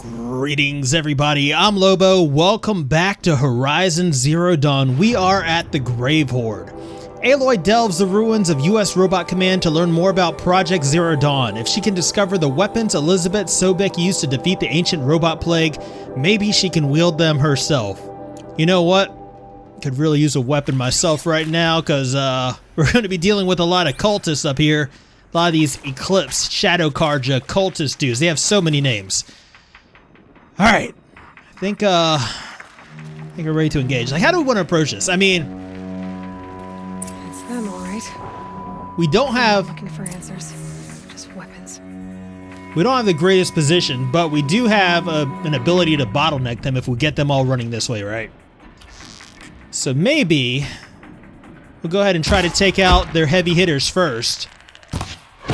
Greetings everybody, I'm Lobo. Welcome back to Horizon Zero Dawn. We are at the Grave Hoard. Aloy delves the ruins of US Robot Command to learn more about Project Zero Dawn. If she can discover the weapons Elizabeth Sobek used to defeat the ancient robot plague, maybe she can wield them herself. You know what? Could really use a weapon myself right now because we're going to be dealing with a lot of cultists up here. A lot of these Eclipse, Shadow Karja, cultist dudes. They have so many names. All right, I think we're ready to engage. Like, how do we want to approach this? I mean, it's them, all right. We don't have looking for answers, just weapons. We don't have the greatest position, but we do have an ability to bottleneck them if we get them all running this way, right? So maybe we'll go ahead and try to take out their heavy hitters first,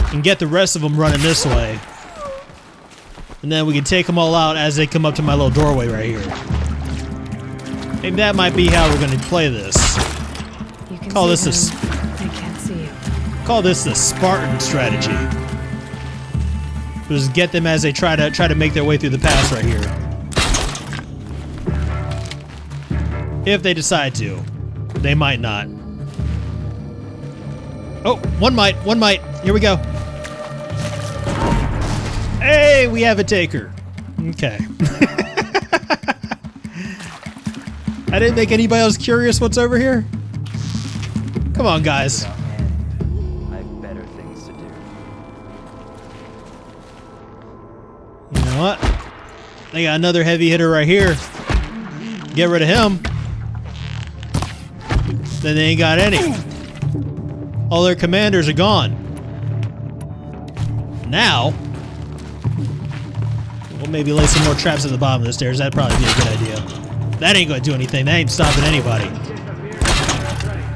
and get the rest of them running this way. And then we can take them all out as they come up to my little doorway right here. Maybe that might be how we're going to play this. Call this the Spartan strategy. We'll just get them as they try to make their way through the pass right here. If they decide to. They might not. Oh, one might. Here we go. Hey, we have a taker. Okay. I didn't make anybody else curious what's over here. Come on, guys. I've better things to do. You know what? They got another heavy hitter right here. Get rid of him. Then they ain't got any. All their commanders are gone. Now, we'll maybe lay some more traps at the bottom of the stairs. That'd probably be a good idea. That ain't going to do anything. That ain't stopping anybody.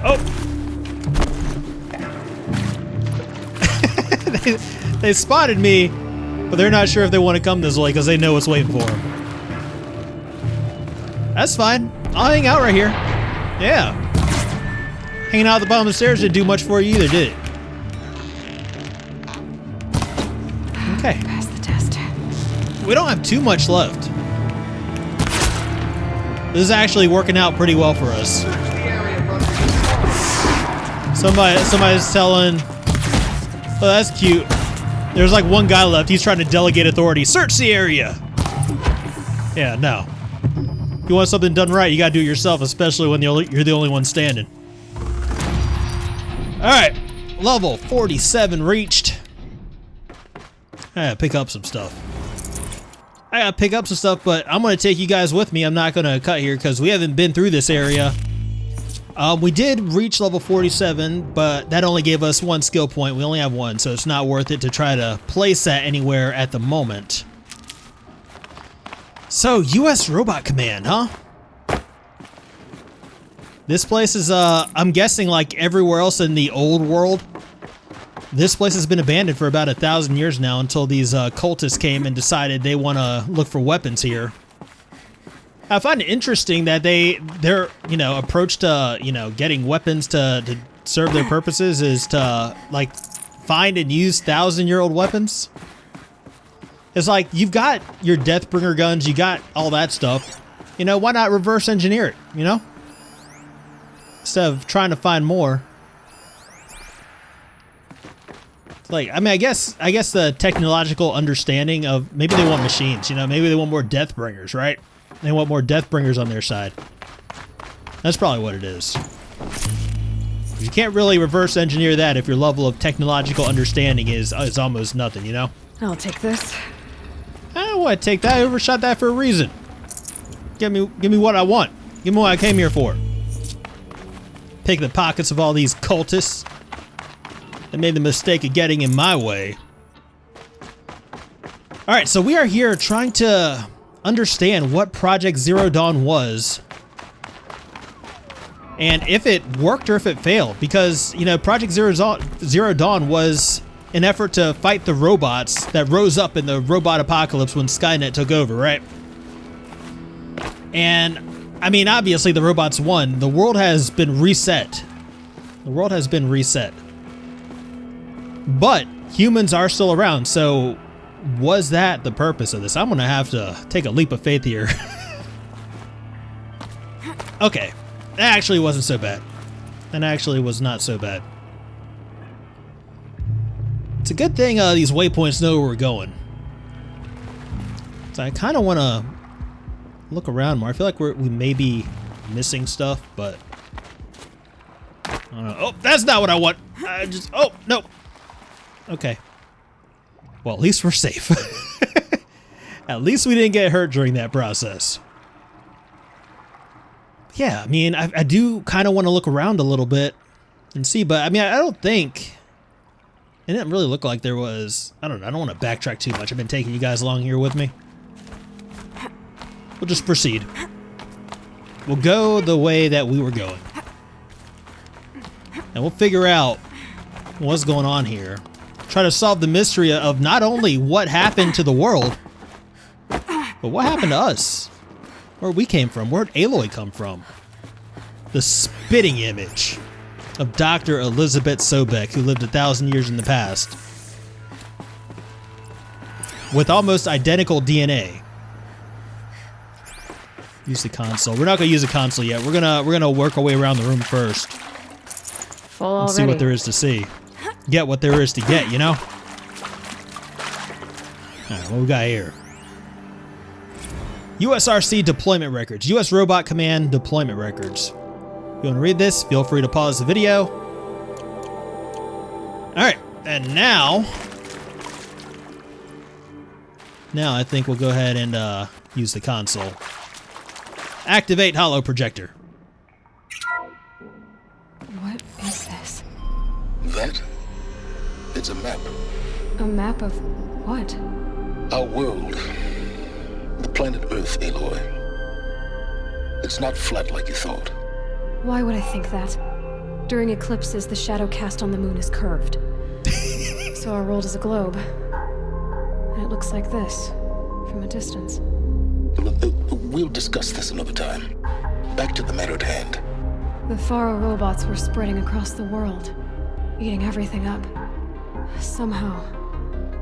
Oh! they spotted me, but they're not sure if they want to come this way because they know what's waiting for them. That's fine. I'll hang out right here. Yeah. Hanging out at the bottom of the stairs didn't do much for you either, did it? Okay. Pass the test. We don't have too much left. This is actually working out pretty well for us. Somebody's telling, oh, that's cute. There's like one guy left. He's trying to delegate authority. Search the area. Yeah, no. If you want something done right, you gotta do it yourself, especially when you're the only one standing. All right, level 47 reached. I gotta pick up some stuff. But I'm gonna take you guys with me. I'm not gonna cut here because we haven't been through this area. We did reach level 47, but that only gave us one skill point. We only have one, so it's not worth it to try to place that anywhere at the moment. So, US Robot Command, huh? This place is, I'm guessing like everywhere else in the old world. This place has been abandoned for about 1,000 years now until these cultists came and decided they want to look for weapons here. I find it interesting that their approach to, getting weapons to serve their purposes is to, like, find and use 1,000-year-old weapons. It's like, you've got your Deathbringer guns, you got all that stuff. You know, why not reverse engineer it, you know? Instead of trying to find more. Like, I mean, I guess the technological understanding of maybe they want machines, maybe they want more Deathbringers, right? They want more Deathbringers on their side. That's probably what it is. You can't really reverse engineer that if your level of technological understanding is almost nothing, you know? I'll take this. I don't want to take that. I overshot that for a reason. Give me what I want. Give me what I came here for. Pick the pockets of all these cultists that made the mistake of getting in my way. Alright, so we are here trying to understand what Project Zero Dawn was and if it worked or if it failed, because Project Zero Dawn was an effort to fight the robots that rose up in the robot apocalypse when Skynet took over, right? And I mean, obviously the robots won. The world has been reset. But humans are still around, so was that the purpose of this? I'm gonna have to take a leap of faith here. Okay, that actually wasn't so bad. That actually was not so bad. It's a good thing these waypoints know where we're going. So I kind of want to look around more. I feel like we may be missing stuff, but I don't know. Oh, that's not what I want. Oh, no. Okay. Well, at least we're safe. At least we didn't get hurt during that process. Yeah, I mean, I do kind of want to look around a little bit and see, but I mean, I don't think it didn't really look like there was. I don't know. I don't want to backtrack too much. I've been taking you guys along here with me. We'll just proceed. We'll go the way that we were going. And we'll figure out what's going on here. Try to solve the mystery of not only what happened to the world, but what happened to us. Where we came from. Where'd Aloy come from? The spitting image of Dr. Elizabeth Sobek, who lived 1,000 years in the past. With almost identical DNA. Use the console. We're not gonna use the console yet. We're gonna work our way around the room first. Full and already. see what there is to see. Get what there is to get, you know? Alright, what we got here? USRC deployment records. US Robot Command deployment records. If you want to read this, feel free to pause the video. Alright, and now I think we'll go ahead and use the console. Activate holo projector. What is this? That? It's a map. A map of what? Our world. The planet Earth, Aloy. It's not flat like you thought. Why would I think that? During eclipses, the shadow cast on the moon is curved. So our world is a globe. And it looks like this, from a distance. We'll discuss this another time. Back to the matter at hand. The Faro robots were spreading across the world, eating everything up. Somehow,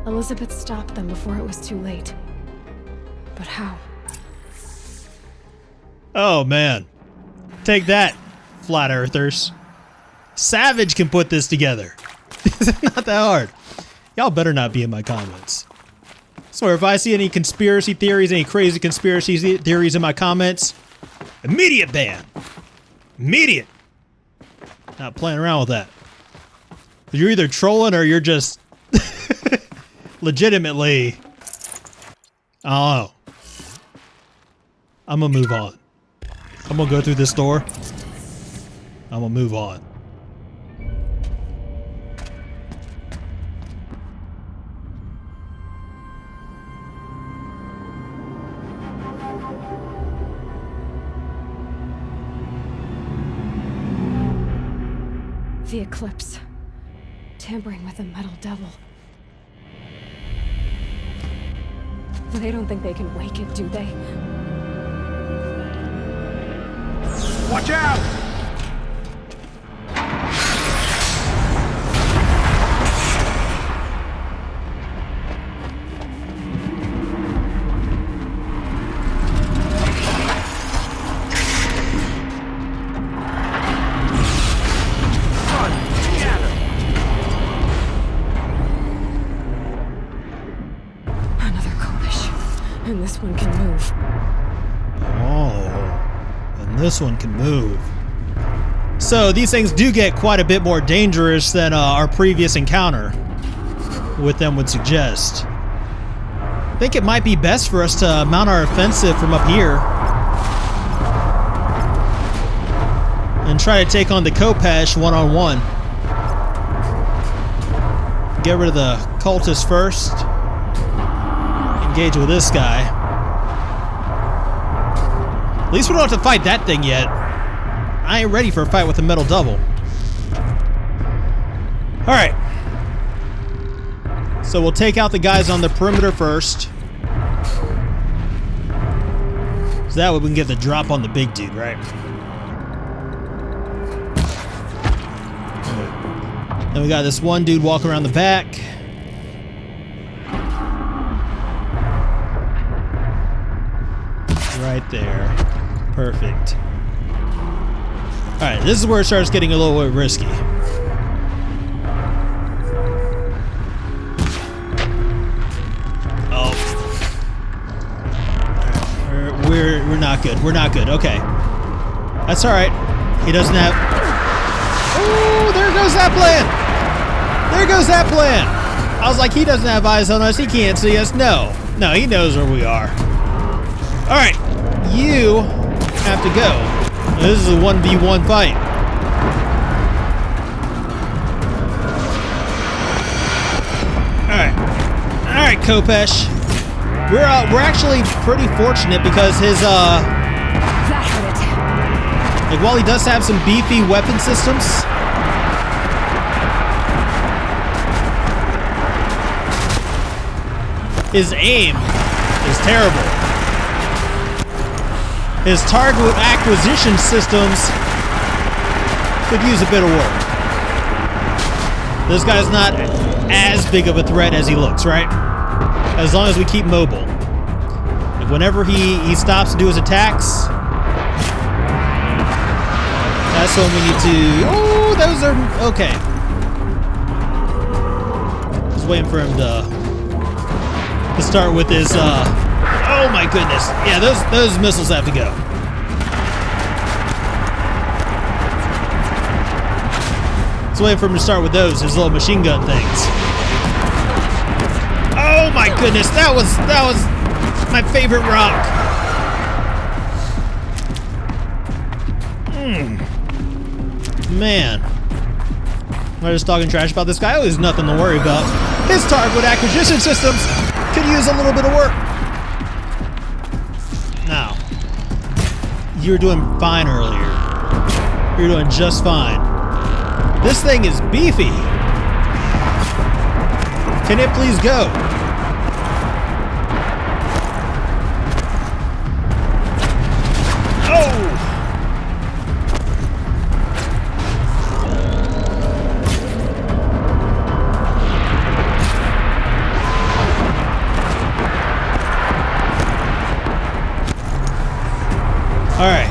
Elizabeth stopped them before it was too late. But how? Oh man. Take that, flat earthers. Savage can put this together. It's not that hard. Y'all better not be in my comments. So if I see any conspiracy theories, any crazy conspiracy theories in my comments, immediate ban. Immediate. Not playing around with that. You're either trolling or you're just legitimately, I don't know. I'm gonna move on. I'm gonna go through this door. I'm gonna move on. The eclipse. Tampering with the metal devil. They don't think they can wake it, do they? Watch out! Another Kovish. And this one can move. Oh, and this one can move. So these things do get quite a bit more dangerous than our previous encounter with them would suggest. I think it might be best for us to mount our offensive from up here and try to take on the Kopesh one-on-one. Get rid of the cultist first. Engage with this guy. At least we don't have to fight that thing yet. I ain't ready for a fight with the metal devil. Alright. So we'll take out the guys on the perimeter first. So that way we can get the drop on the big dude, right? Then we got this one dude walking around the back. Right there. Perfect. Alright, this is where it starts getting a little bit risky. Oh. We're not good. We're not good. Okay. That's alright. He doesn't have... Oh, there goes that plan! There goes that plan! I was like, he doesn't have eyes on us. He can't see us. No. No, he knows where we are. Alright. You have to go. This is a 1v1 fight. Alright. Alright, Kopesh. We're actually pretty fortunate because his That hurt it. like while he does have some beefy weapon systems, his aim is terrible. His target acquisition systems could use a bit of work. This guy's not as big of a threat as he looks, right? As long as we keep mobile. Like whenever he stops to do his attacks, that's when we need to... Oh, those are... Okay. Just waiting for him to start with his... Oh my goodness. Yeah, those missiles have to go. Just waiting for him to start with those, his little machine gun things. Oh my goodness, that was my favorite rock. Man. Am I just talking trash about this guy? Oh, there's nothing to worry about. His target acquisition systems could use a little bit of work. Now, you were doing fine earlier. You're doing just fine. This thing is beefy. Can it please go? Oh! All right.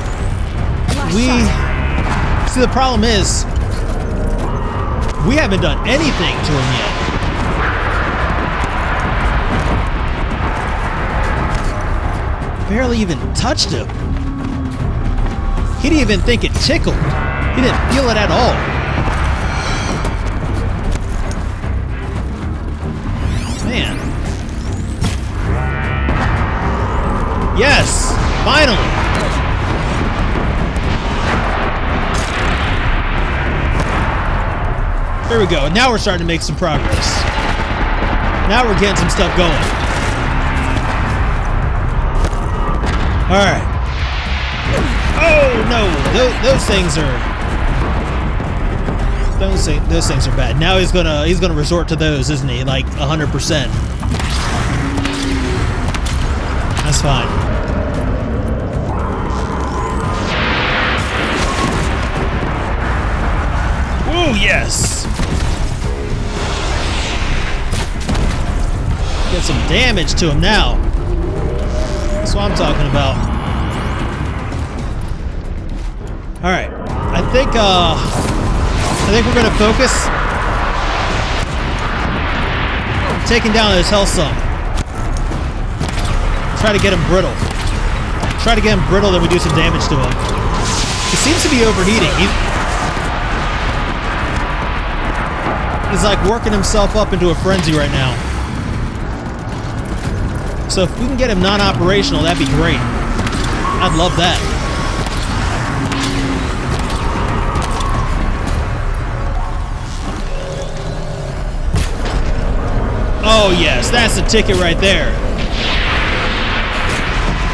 See, the problem is we haven't done anything to him yet. Barely even touched him. He didn't even think it tickled. He didn't feel it at all. Man. Yes! Finally! There we go. Now we're starting to make some progress. Now we're getting some stuff going. Alright. Oh no! Those things are... Those things are bad. Now he's gonna resort to those, isn't he? Like 100%. That's fine. Oh yes! Get some damage to him now. That's what I'm talking about. All right, I think we're gonna focus taking down his health sum. Try to get him brittle. Try to get him brittle, then we do some damage to him. He seems to be overheating. He's like working himself up into a frenzy right now. So if we can get him non-operational, that'd be great. I'd love that. Oh yes, that's the ticket right there.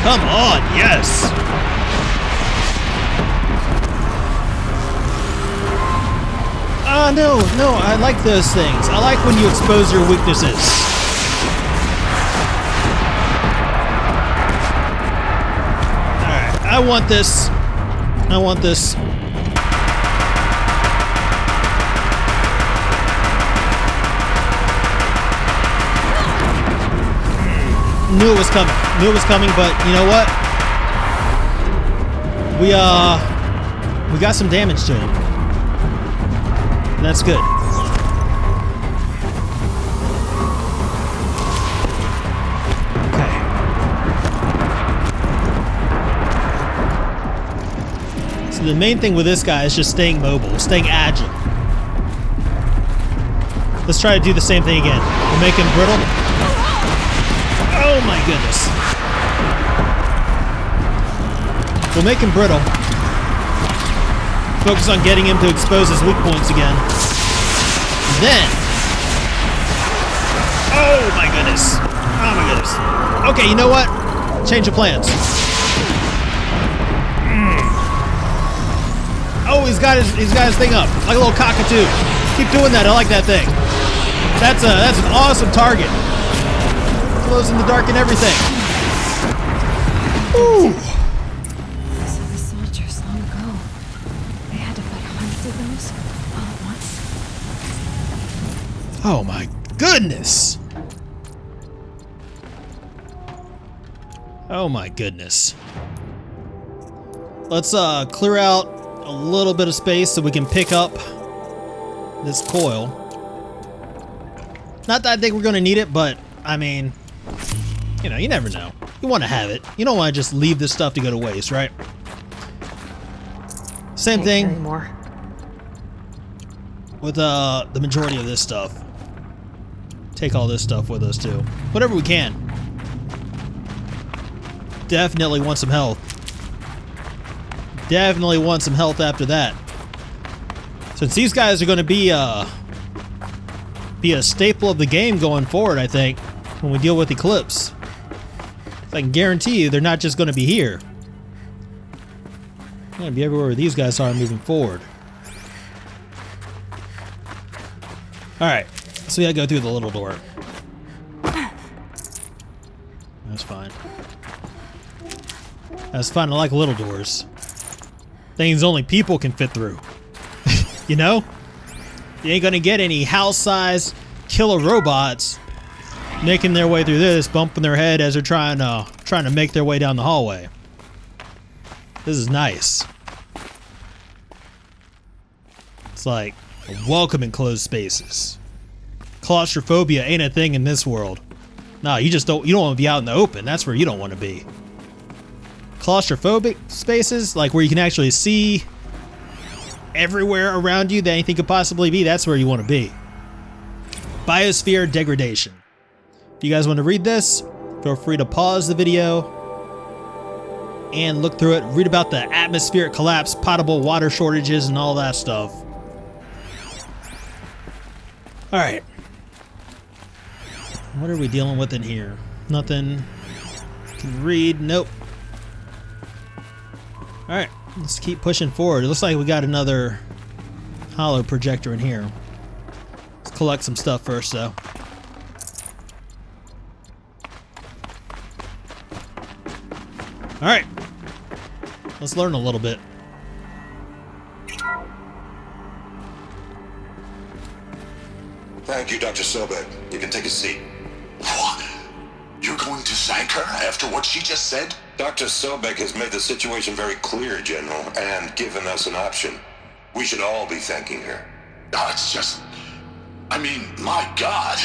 Come on, yes. No, I like those things. I like when you expose your weaknesses. Alright, I want this. I want this. Knew it was coming. Knew it was coming, but you know what? We got some damage to him. And that's good. So the main thing with this guy is just staying mobile, staying agile. Let's try to do the same thing again. We'll make him brittle. Oh my goodness. We'll make him brittle. Focus on getting him to expose his weak points again. Then. Oh my goodness. Oh my goodness. Okay, you know what? Change of plans. Oh, he's got his thing up, like a little cockatoo. Keep doing that. I like that thing. That's an awesome target. Glows in the dark and everything. Ooh. I saw the soldiers long ago. They had to fight hundreds of those all at once. Oh my goodness. Oh my goodness. Let's clear out a little bit of space so we can pick up this coil. Not that I think we're gonna need it, but I mean, you know, you never know. You want to have it. You don't want to just leave this stuff to go to waste, right? Same thing with the majority of this stuff. Take all this stuff with us too. Whatever we can. Definitely want some health. Definitely want some health after that. Since these guys are going to be a staple of the game going forward, I think, when we deal with Eclipse. I can guarantee you they're not just going to be here. They're going to be everywhere where these guys are moving forward. Alright, so we gotta go through the little door. That's fine. That's fine, I like little doors. Things only people can fit through. You know? You ain't gonna get any house-sized killer robots making their way through this, bumping their head as they're trying to make their way down the hallway. This is nice. It's like a welcome enclosed spaces. Claustrophobia ain't a thing in this world. No, you don't want to be out in the open. That's where you don't want to be. Claustrophobic spaces, like where you can actually see everywhere around you that anything could possibly be, that's where you want to be. Biosphere degradation. If you guys want to read this, feel free to pause the video and look through it. Read about the atmospheric collapse, potable water shortages, and all that stuff. Alright. What are we dealing with in here? Nothing. Can read. Nope. Alright. Let's keep pushing forward. It looks like we got another holo projector in here. Let's collect some stuff first, though. Alright. Let's learn a little bit. Thank you, Dr. Sobek. You can take a seat. What? You're going to thank her after what she just said? Dr. Sobek has made the situation very clear, General, and given us an option. We should all be thanking her. Oh, it's just... I mean, my God.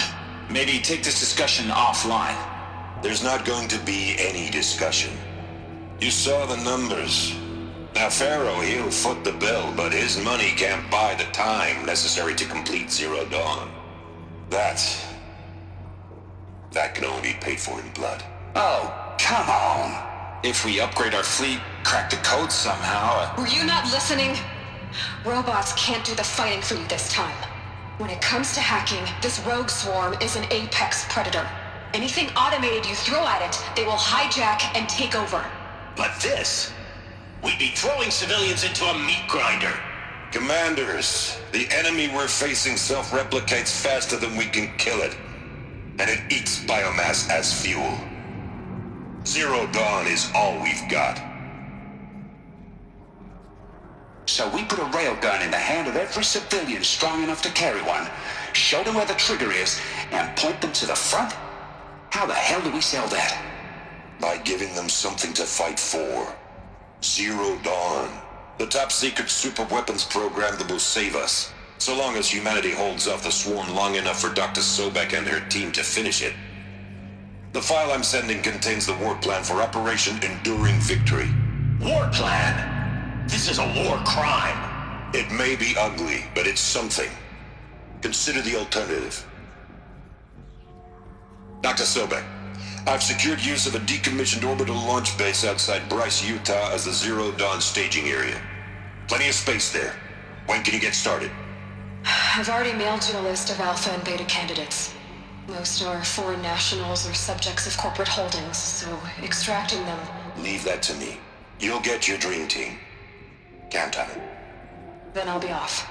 Maybe take this discussion offline. There's not going to be any discussion. You saw the numbers. Now, Pharaoh, he'll foot the bill, but his money can't buy the time necessary to complete Zero Dawn. That can only be paid for in blood. Oh, come on. If we upgrade our fleet, crack the code somehow... Were you not listening? Robots can't do the fighting for you this time. When it comes to hacking, this rogue swarm is an apex predator. Anything automated you throw at it, they will hijack and take over. But this... We'd be throwing civilians into a meat grinder. Commanders, the enemy we're facing self-replicates faster than we can kill it. And it eats biomass as fuel. Zero Dawn is all we've got. So we put a railgun in the hand of every civilian strong enough to carry one, show them where the trigger is, and point them to the front? How the hell do we sell that? By giving them something to fight for. Zero Dawn. The top secret super weapons program that will save us. So long as humanity holds off the swarm long enough for Dr. Sobek and her team to finish it. The file I'm sending contains the war plan for Operation Enduring Victory. War plan? This is a war crime. It may be ugly, but it's something. Consider the alternative. Dr. Sobek, I've secured use of a decommissioned orbital launch base outside Bryce, Utah as the Zero Dawn staging area. Plenty of space there. When can you get started? I've already mailed you a list of alpha and beta candidates. Most are foreign nationals or subjects of corporate holdings, so extracting them... Leave that to me. You'll get your dream team. Count on it. Then I'll be off.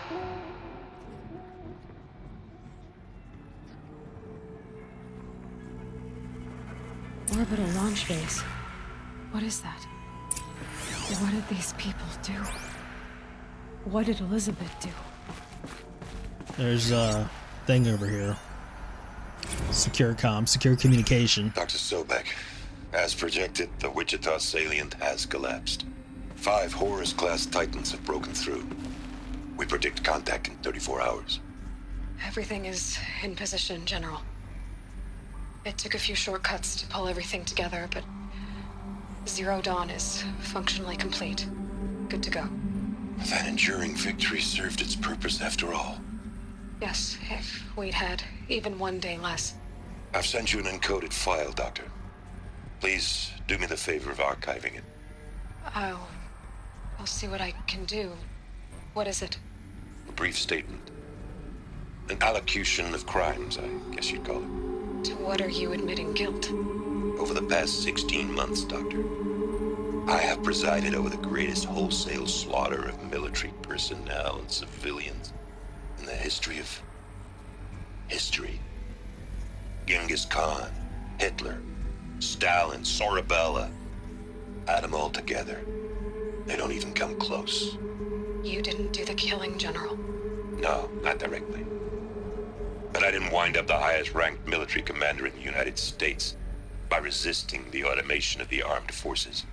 Orbital launch base. What is that? What did these people do? What did Elizabeth do? There's a thing over here. Secure comm, secure communication. Dr. Sobek, as projected, the Wichita salient has collapsed. 5 Horus-class Titans have broken through. We predict contact in 34 hours. Everything is in position, General. It took a few shortcuts to pull everything together, but Zero Dawn is functionally complete. Good to go. That enduring victory served its purpose after all. Yes, if we'd had even one day less. I've sent you an encoded file, Doctor. Please do me the favor of archiving it. I'll see what I can do. What is it? A brief statement. An allocution of crimes, I guess you'd call it. To what are you admitting guilt? Over the past 16 months, Doctor, I have presided over the greatest wholesale slaughter of military personnel and civilians in the history of history. Genghis Khan, Hitler, Stalin, Sorabella. Add them all together. They don't even come close. You didn't do the killing, General. No, not directly. But I didn't wind up the highest-ranked military commander in the United States by resisting the automation of the armed forces.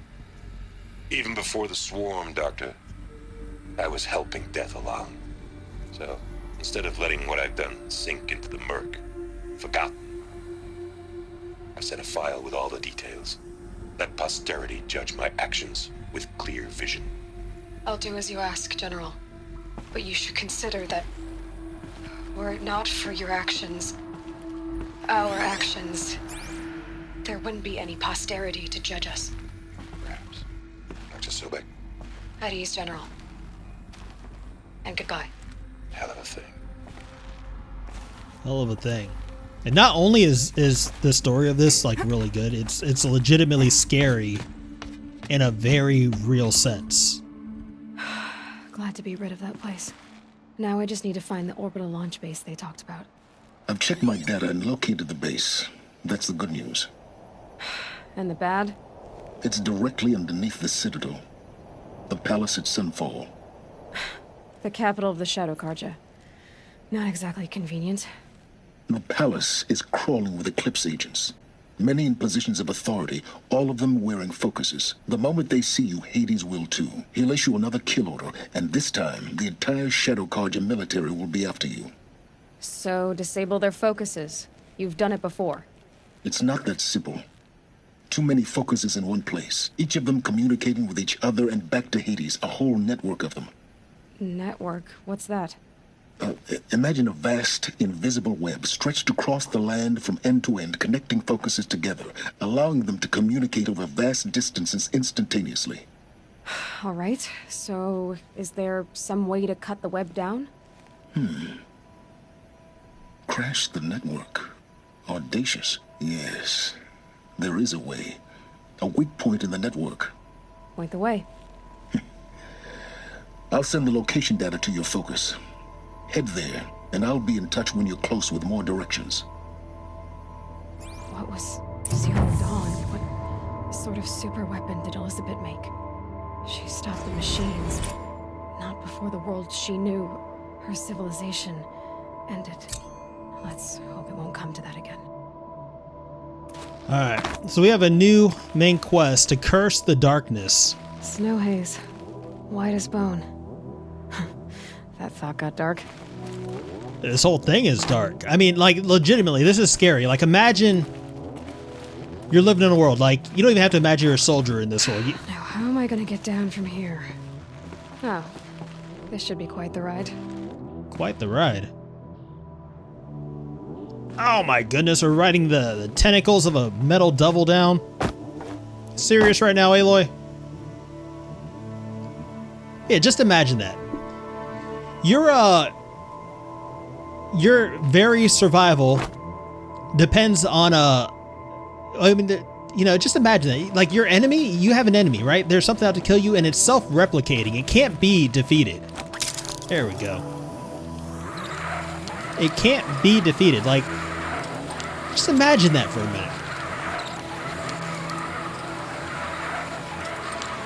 Even before the swarm, Doctor, I was helping death along. So, instead of letting what I've done sink into the murk, forgotten, I sent a file with all the details. Let posterity judge my actions with clear vision. I'll do as you ask, General. But you should consider that were it not for your actions, our actions, there wouldn't be any posterity to judge us. Perhaps. Dr. Sobek. At ease, General. And goodbye. Hell of a thing. Hell of a thing. And not only is the story of this like really good, it's legitimately scary in a very real sense. Glad to be rid of that place. Now I just need to find the orbital launch base they talked about. I've checked my data and located the base. That's the good news. And the bad? It's directly underneath the Citadel. The palace at Sunfall. The capital of the Shadow Carja. Not exactly convenient. The palace is crawling with Eclipse agents. Many in positions of authority, all of them wearing focuses. The moment they see you, Hades will too. He'll issue another kill order, and this time, the entire Shadow Carja military will be after you. So, disable their focuses. You've done it before. It's not that simple. Too many focuses in one place, each of them communicating with each other and back to Hades, a whole network of them. Network? What's that? Imagine a vast, invisible web stretched across the land from end to end, connecting focuses together, allowing them to communicate over vast distances instantaneously. All right, so is there some way to cut the web down? Crash the network. Audacious. Yes, there is a way. A weak point in the network. Point the way. I'll send the location data to your focus. Head there, and I'll be in touch when you're close with more directions. What was Zero Dawn? What sort of super weapon did Elizabeth make? She stopped the machines. Not before the world she knew, her civilization, ended. Let's hope it won't come to that again. Alright, so we have a new main quest to curse the darkness. Snow haze. White as bone. That thought got dark. This whole thing is dark. I mean, like, legitimately, this is scary. Like, imagine you're living in a world, like, you don't even have to imagine you're a soldier in this world. Now, how am I gonna get down from here? Oh, this should be quite the ride. Quite the ride. Oh my goodness, we're riding the tentacles of a metal devil down. Serious right now, Aloy? Yeah, just imagine that. Your very survival depends on I mean, you know, just imagine that. Like, your enemy, you have an enemy, right? There's something out to kill you, and it's self-replicating. It can't be defeated. There we go. It can't be defeated. Like, just imagine that for a minute.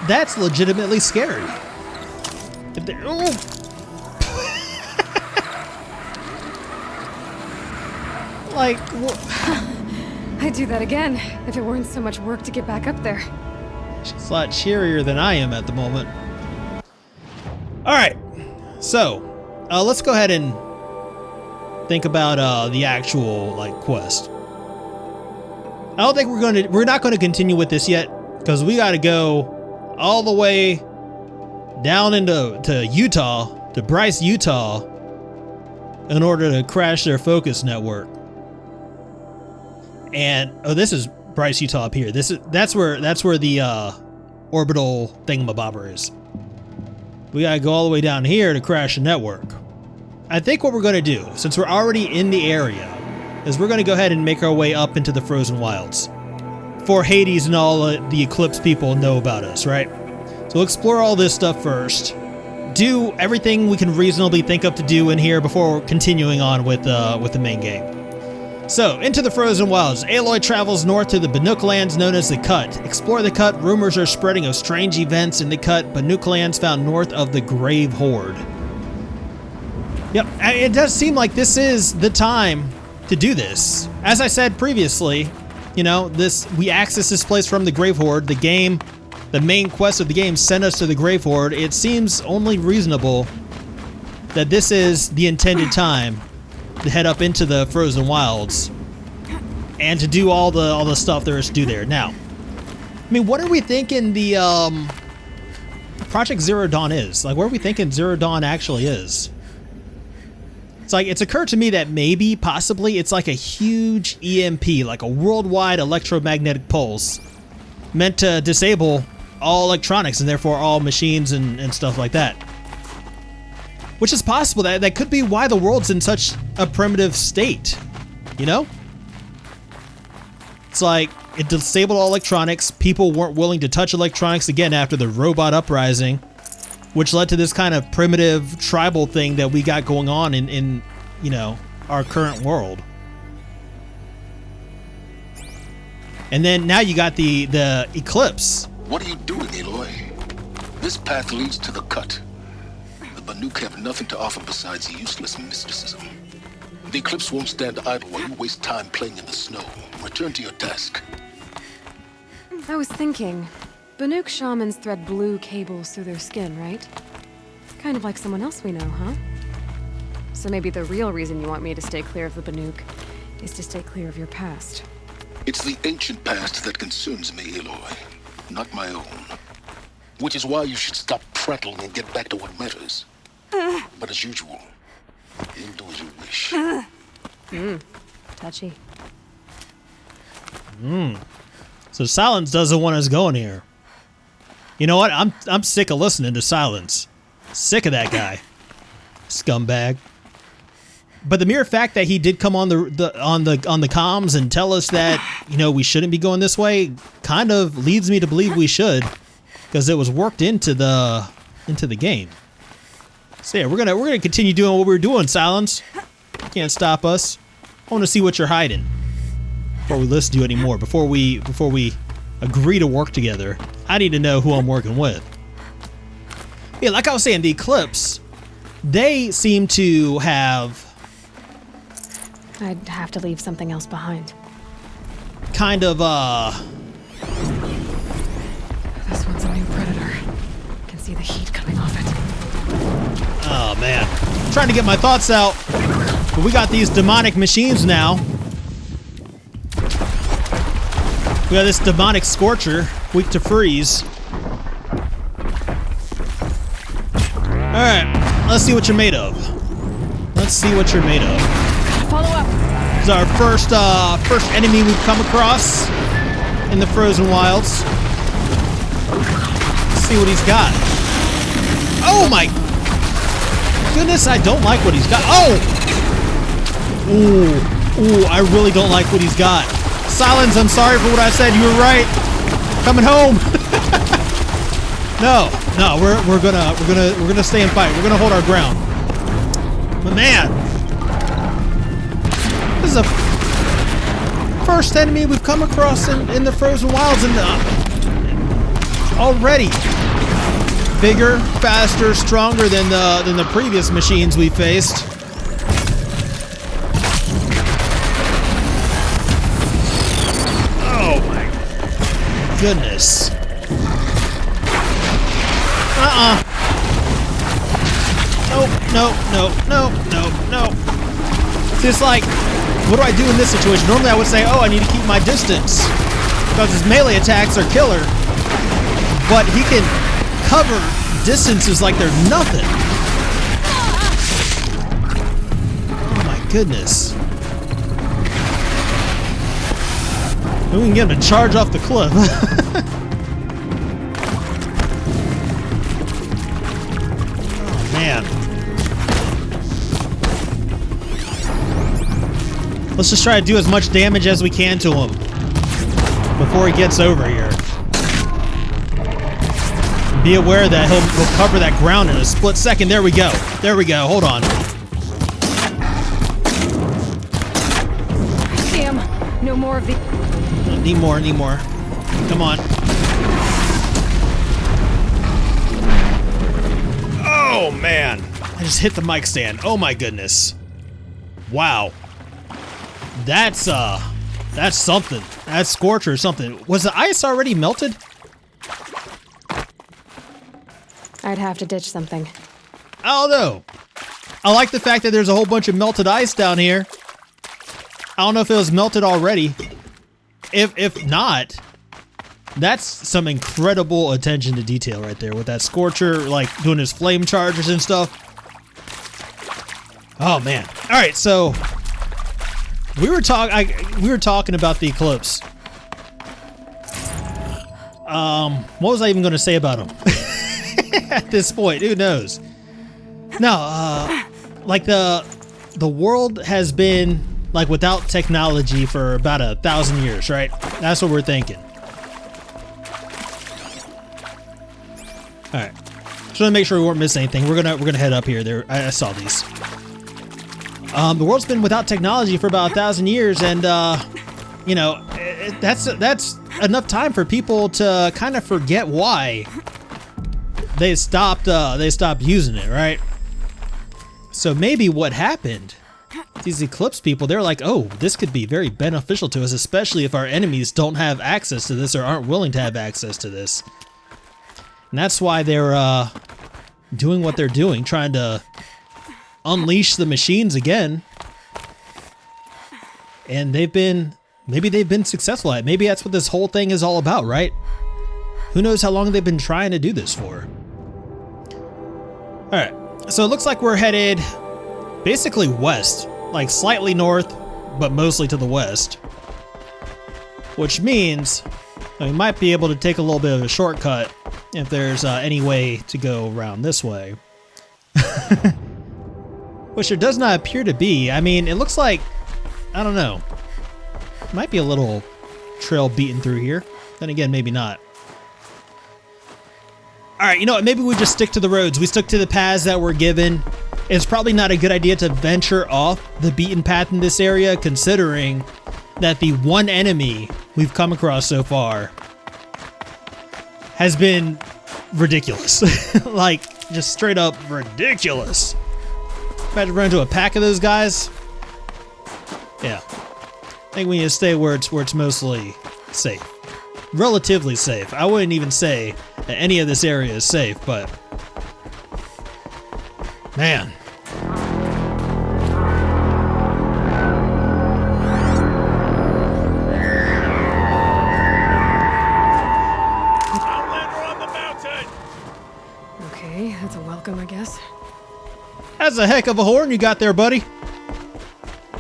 That's legitimately scary. Like, I'd do that again if it weren't so much work to get back up there. she's a lot cheerier than I am at the moment. All right, so let's go ahead and think about the actual like quest. I don't think we're not going to continue with this yet because we got to go all the way down to Utah, to Bryce, Utah, in order to crash their focus network. And oh, this is Bryce, Utah up here. That's where the orbital thingamabobber is. We gotta go all the way down here to crash the network. I think what we're gonna do, since we're already in the area, is we're gonna go ahead and make our way up into the frozen wilds. Before Hades and all the Eclipse people know about us, right? So we'll explore all this stuff first. Do everything we can reasonably think of to do in here before continuing on with the main game. So, into the frozen wilds, Aloy travels north to the Banuk lands known as the Cut. Explore the Cut, rumors are spreading of strange events in the Cut, Banuk lands found north of the Grave Hoard. Yep, it does seem like this is the time to do this. As I said previously, you know, we access this place from the Grave Hoard. The game, the main quest of the game sent us to the Grave Hoard. It seems only reasonable that this is the intended time to head up into the frozen wilds and to do all the stuff there is to do there. Now, I mean, what are we thinking the Project Zero Dawn is? Like, where are we thinking Zero Dawn actually is? It's like, it's occurred to me that maybe, possibly, it's like a huge EMP, like a worldwide electromagnetic pulse meant to disable all electronics and therefore all machines and stuff like that. Which is possible. That could be why the world's in such a primitive state, you know? It's like, it disabled all electronics. People weren't willing to touch electronics again after the robot uprising, which led to this kind of primitive tribal thing that we got going on in you know, our current world. And then now you got the Eclipse. What are you doing, Aloy? This path leads to the Cut. The Banuk have nothing to offer besides useless mysticism. The Eclipse won't stand idle while you waste time playing in the snow. Return to your task. I was thinking, Banuk shamans thread blue cables through their skin, right? Kind of like someone else we know, huh? So maybe the real reason you want me to stay clear of the Banuk is to stay clear of your past. It's the ancient past that concerns me, Aloy, not my own. Which is why you should stop prattling and get back to what matters. But as usual, you'll do as you wish. Touchy. So Silence doesn't want us going here. You know what? I'm sick of listening to Silence. Sick of that guy. Scumbag. But the mere fact that he did come on the comms and tell us that, you know, we shouldn't be going this way kind of leads me to believe we should, because it was worked into the game. So yeah, we're gonna continue doing what we're doing, Silence. Can't stop us. I want to see what you're hiding before we listen to you anymore. Before we agree to work together, I need to know who I'm working with. Yeah, like I was saying, the Eclipse, they seem to have. I'd have to leave something else behind. Kind of This one's a new new predator. I can see the heat coming off it. Oh man, I'm trying to get my thoughts out, but we got these demonic machines now. We got this demonic scorcher, weak to freeze. Alright, let's see what you're made of. Let's see what you're made of. Follow up. This is our first enemy we've come across in the frozen wilds. Let's see what he's got. Oh my goodness, I don't like what he's got. Oh! Ooh, I really don't like what he's got. Silence, I'm sorry for what I said. You were right. Coming home. No, we're gonna stay and fight. We're gonna hold our ground. But man, this is the first enemy we've come across in the frozen wilds, and already bigger, faster, stronger than the previous machines we faced. Oh my goodness. No. See, it's like, what do I do in this situation? Normally I would say, oh, I need to keep my distance, because his melee attacks are killer. But he can cover distances like they're nothing. Oh my goodness. Maybe we can get him to charge off the cliff. Oh man. Let's just try to do as much damage as we can to him before he gets over here. Be aware that he'll cover that ground in a split second. There we go. There we go. Hold on. Damn. No more of the... Need more. Come on. Oh, man. I just hit the mic stand. Oh, my goodness. Wow. That's something. That's Scorcher or something. Was the ice already melted? I'd have to ditch something. I don't know. I like the fact that there's a whole bunch of melted ice down here. I don't know if it was melted already. If not, that's some incredible attention to detail right there with that Scorcher, like doing his flame charges and stuff. Oh man. All right, so we were talking about the eclipse. What was I even going to say about him? At this point, who knows? No, like the world has been like without technology for about 1,000 years, right? That's what we're thinking. All right, just want to make sure we weren't missing anything. We're gonna head up here. There, I saw these. The world's been without technology for about 1,000 years, and you know, that's enough time for people to kind of forget why they stopped using it, right? So maybe what happened, these Eclipse people, they're like, oh, this could be very beneficial to us, especially if our enemies don't have access to this or aren't willing to have access to this. And that's why they're doing what they're doing, trying to unleash the machines again. And maybe they've been successful at it. Maybe that's what this whole thing is all about, right? Who knows how long they've been trying to do this for. All right, so it looks like we're headed basically west, like slightly north, but mostly to the west. Which means that we might be able to take a little bit of a shortcut if there's any way to go around this way. Which there does not appear to be. I mean, it looks like, I don't know, might be a little trail beaten through here. Then again, maybe not. All right, you know what? Maybe we just stick to the roads. We stick to the paths that we're given. It's probably not a good idea to venture off the beaten path in this area, considering that the one enemy we've come across so far has been ridiculous. Like, just straight up ridiculous. Imagine running into a pack of those guys. Yeah. I think we need to stay where it's mostly safe. Relatively safe. I wouldn't even say that any of this area is safe, but man. Okay, that's a welcome, I guess. That's a heck of a horn you got there, buddy.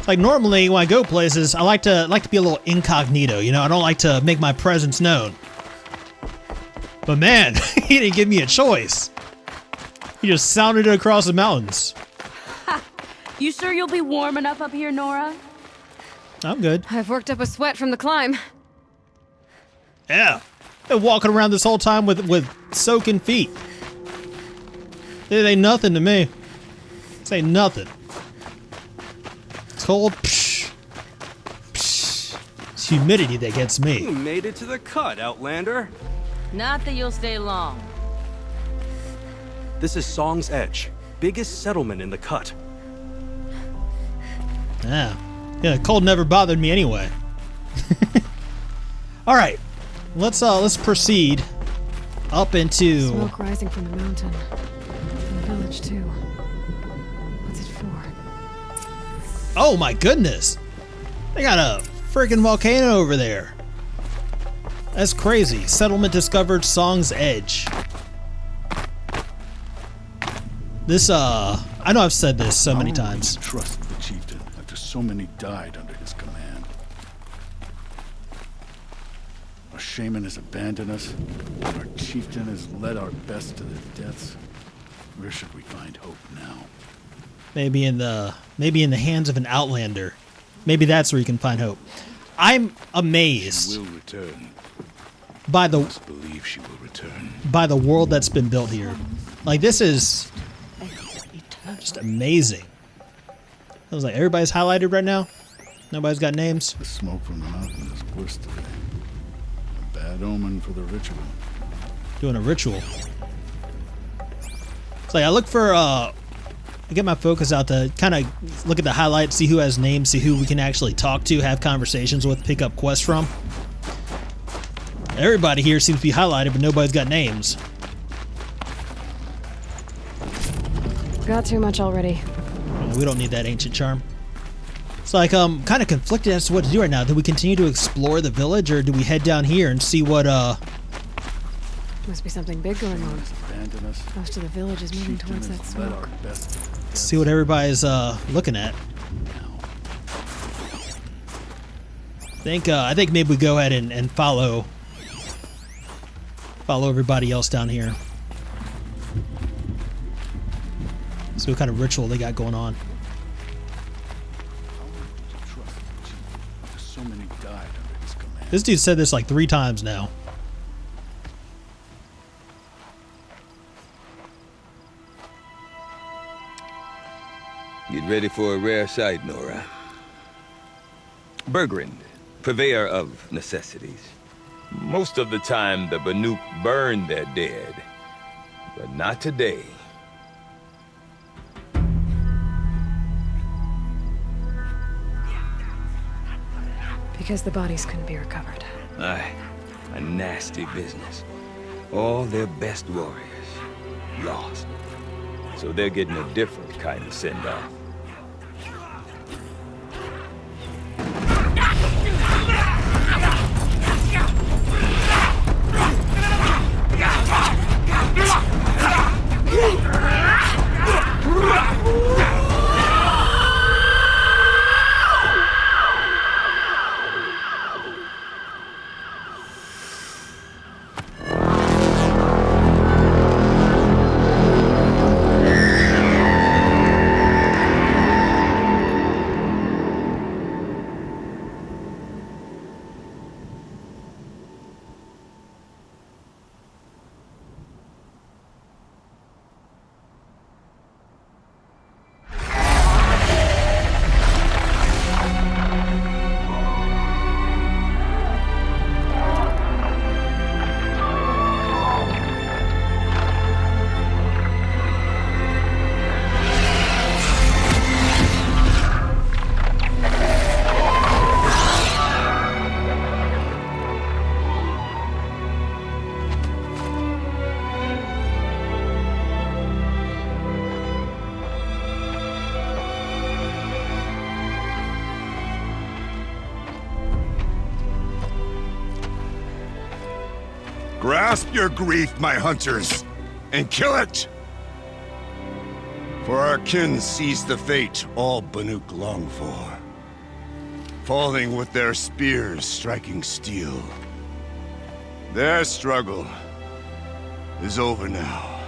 Like normally when I go places, I like to be a little incognito, you know. I don't like to make my presence known. But man, he didn't give me a choice. He just sounded it across the mountains. Ha! You sure you'll be warm enough up here, Nora? I'm good. I've worked up a sweat from the climb. Yeah. Been walking around this whole time with soaking feet. It ain't nothing to me. This ain't nothing. It's cold. Psh. Psh. It's humidity that gets me. You made it to the cut, Outlander. Not that you'll stay long. This is Song's Edge, biggest settlement in the cut. Yeah. Yeah, cold never bothered me anyway. All right. Let's proceed up into Smoke rising from the mountain. From the village too. What's it for? Oh my goodness. They got a freaking volcano over there. That's crazy. Settlement discovered, Song's Edge. This I know I've said this so many times. Trust the chieftain after so many died under his command. Our shaman has abandoned us. Our chieftain has led our best to their deaths. Where should we find hope now? Maybe in the hands of an outlander. Maybe that's where you can find hope. I'm amazed She will return. by the Must believe she will return. by the world that's been built here. Like this is just amazing. I was like, everybody's highlighted right now. Nobody's got names. The smoke from the mountain is worse today. A bad omen for the ritual. Doing a ritual. It's like I look for I get my focus out to kind of look at the highlights, see who has names, see who we can actually talk to, have conversations with, pick up quests from. Everybody here seems to be highlighted, but nobody's got names. Got too much already. We don't need that ancient charm. It's like I'm kind of conflicted as to what to do right now. Do we continue to explore the village, or do we head down here and see what Must be something big going on. Abandon us. Most of the village is moving Chieftain towards that has led our smoke. best to their deaths. see what everybody's looking at? I think maybe we go ahead and follow everybody else down here. See what kind of ritual they got going on. Trust the chieftain after so many died under his command. This dude said this like 3 times now. Get ready for a rare sight, Nora. Bergrind, purveyor of necessities. Most of the time, the Banuk burn their dead. But not today. Because the bodies couldn't be recovered. Aye, a nasty business. All their best warriors lost. So they're getting a different kind of send-off. Grasp your grief, my hunters, and kill it! For our kin sees the fate all Banuk long for. Falling with their spears striking steel. Their struggle is over now.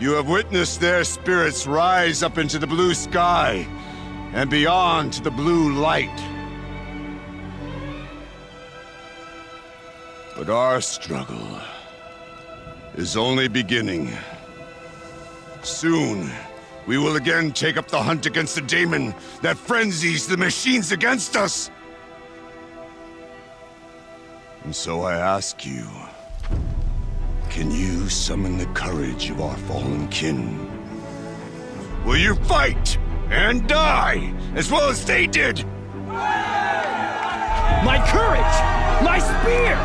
You have witnessed their spirits rise up into the blue sky and beyond to the blue light. But our struggle is only beginning. Soon, we will again take up the hunt against the daemon that frenzies the machines against us. And so I ask you, can you summon the courage of our fallen kin? Will you fight and die as well as they did? My courage! My spear!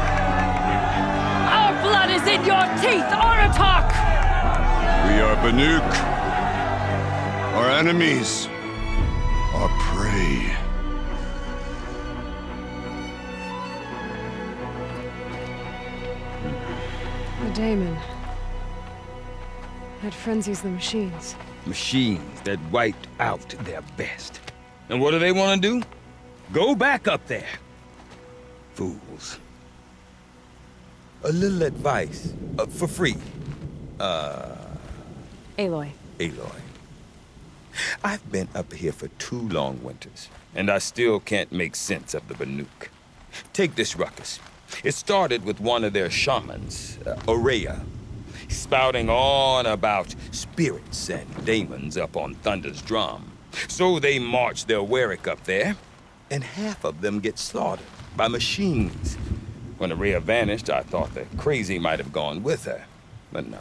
Our blood is in your teeth, Aratak! We are Banuk. Our enemies are prey. The daemon. It frenzies the machines. Machines that wiped out their best. And what do they want to do? Go back up there. Fools. A little advice, for free. Aloy. Aloy. I've been up here for 2 long winters, and I still can't make sense of the Banuk. Take this ruckus. It started with one of their shamans, Aurea, spouting on about spirits and demons up on Thunder's drum. So they march their Warwick up there, and half of them get slaughtered by machines. When Aurea vanished, I thought the crazy might have gone with her, but no.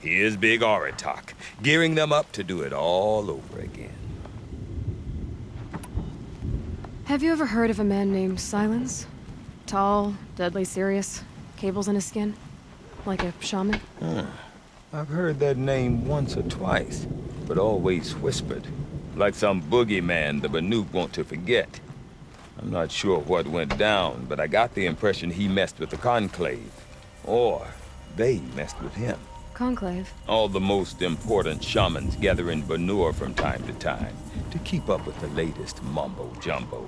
Here's Big Aratak, gearing them up to do it all over again. Have you ever heard of a man named Silence? Tall, deadly serious, cables in his skin? Like a shaman? I've heard that name once or twice, but always whispered. Like some boogeyman the Banuk want to forget. I'm not sure what went down, but I got the impression he messed with the Conclave. Or they messed with him. Conclave? All the most important shamans gather in Banur from time to time to keep up with the latest mumbo-jumbo.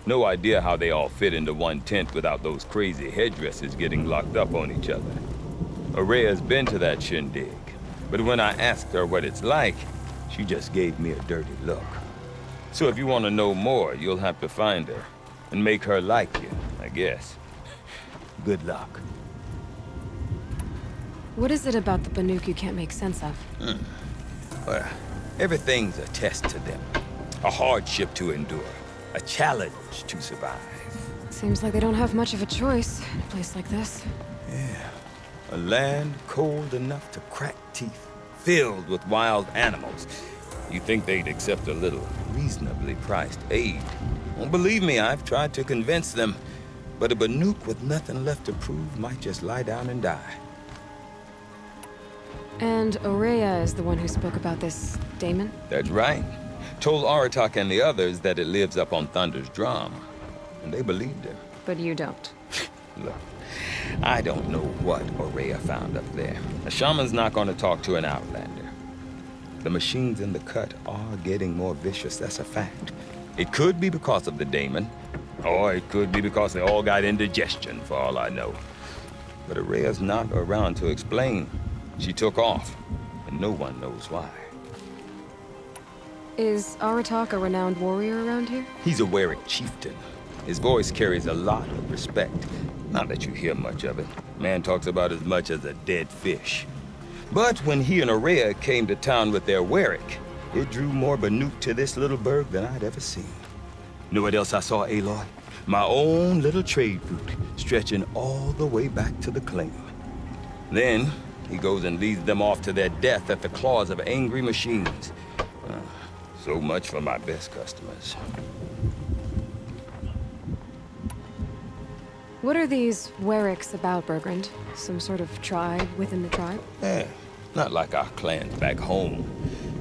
No idea how they all fit into one tent without those crazy headdresses getting locked up on each other. Aurea's been to that shindig, but when I asked her what it's like, she just gave me a dirty look. So if you want to know more, you'll have to find her and make her like you, I guess. Good luck. What is it about the Banuk you can't make sense of? Well, everything's a test to them. A hardship to endure. A challenge to survive. Seems like they don't have much of a choice in a place like this. Yeah. A land cold enough to crack teeth, filled with wild animals. You think they'd accept a little reasonably priced aid? Well, believe me, I've tried to convince them. But a Banuk with nothing left to prove might just lie down and die. And Aurea is the one who spoke about this daemon? That's right. Told Aratak and the others that it lives up on Thunder's drum. And they believed her. But you don't. Look, I don't know what Aurea found up there. A shaman's not going to talk to an outlander. The machines in the cut are getting more vicious, that's a fact. It could be because of the daemon, or it could be because they all got indigestion, for all I know. But Aurea's not around to explain. She took off, and no one knows why. Is Aratak a renowned warrior around here? He's a Warwick chieftain. His voice carries a lot of respect. Not that you hear much of it. Man talks about as much as a dead fish. But when he and Aurea came to town with their Warwick, it drew more Banuk to this little burg than I'd ever seen. Know what else I saw, Aloy? My own little trade route, stretching all the way back to the claim. Then, he goes and leads them off to their death at the claws of angry machines. So much for my best customers. What are these Warwicks about, Bergrand? Some sort of tribe within the tribe? Yeah, not like our clans back home.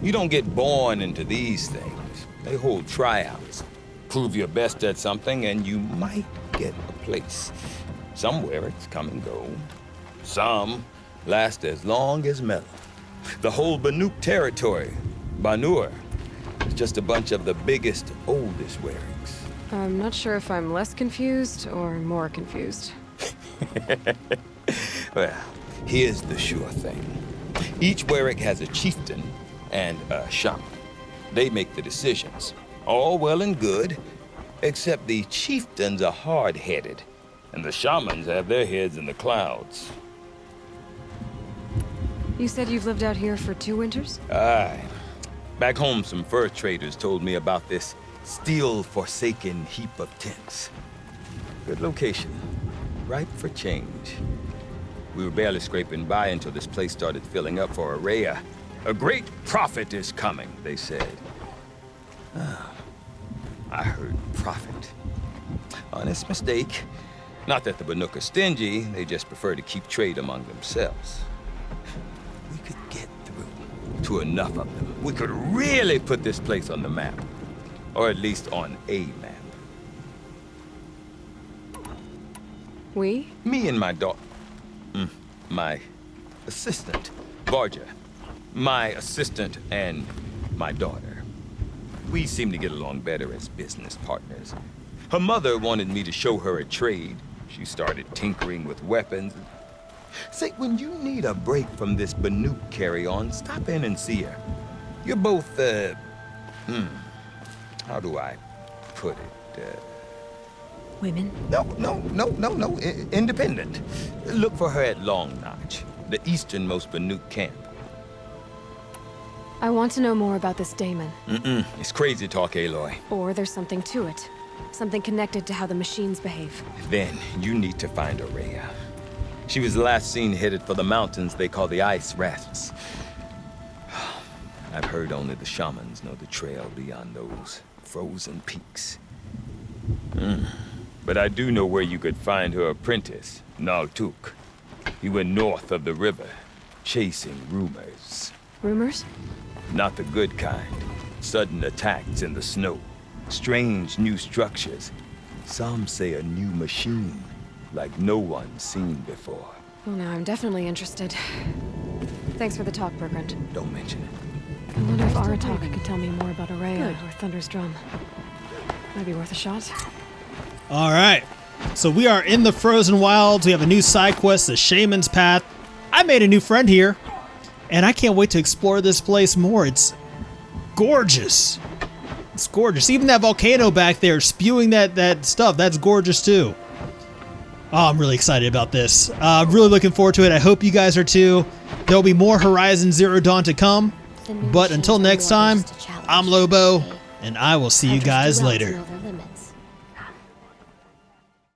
You don't get born into these things. They hold tryouts. Prove your best at something and you might get a place. Some Wericks come and go. Some last as long as metal. The whole Banuk territory, Banur, is just a bunch of the biggest, oldest Wericks. I'm not sure if I'm less confused or more confused. Well, here's the sure thing. Each Werick has a chieftain and a shaman. They make the decisions. All well and good, except the chieftains are hard-headed, and the shamans have their heads in the clouds. You said you've lived out here for 2 winters? Aye. Back home, some fur traders told me about this steel-forsaken heap of tents. Good location. Ripe for change. We were barely scraping by until this place started filling up for Araya. A great prophet is coming, they said. I heard prophet. Honest mistake. Not that the Banuk are stingy, they just prefer to keep trade among themselves. We could get through to enough of them. We could really put this place on the map. Or at least on a map. We? Me and my daughter. My assistant, Varja. My assistant and my daughter. We seem to get along better as business partners. Her mother wanted me to show her a trade. She started tinkering with weapons. Say, when you need a break from this Banuk carry-on, stop in and see her. You're both, how do I put it? Women? No. Independent. Look for her at Long Notch, the easternmost Banuk camp. I want to know more about this daemon. It's crazy talk, Aloy. Or there's something to it. Something connected to how the machines behave. Then you need to find Araya. She was last seen headed for the mountains they call the Ice Rasps. I've heard only the shamans know the trail beyond those frozen peaks. But I do know where you could find her apprentice, Naltuk. He went north of the river, chasing rumors. Rumors? Not the good kind. Sudden attacks in the snow. Strange new structures. Some say a new machine, like no one's seen before. Well, now I'm definitely interested. Thanks for the talk, Bergrand. Don't mention it. I wonder if Aratak could tell me more about Araya or Thunder's Drum. Might be worth a shot. All right, so we are in the Frozen Wilds. We have a new side quest, the Shaman's Path. I made a new friend here, and I can't wait to explore this place more. It's gorgeous. It's gorgeous. Even that volcano back there spewing that stuff, that's gorgeous too. Oh, I'm really excited about this. I'm really looking forward to it. I hope you guys are too. There'll be more Horizon Zero Dawn to come. But until next time, I'm Lobo, and I will see you guys later.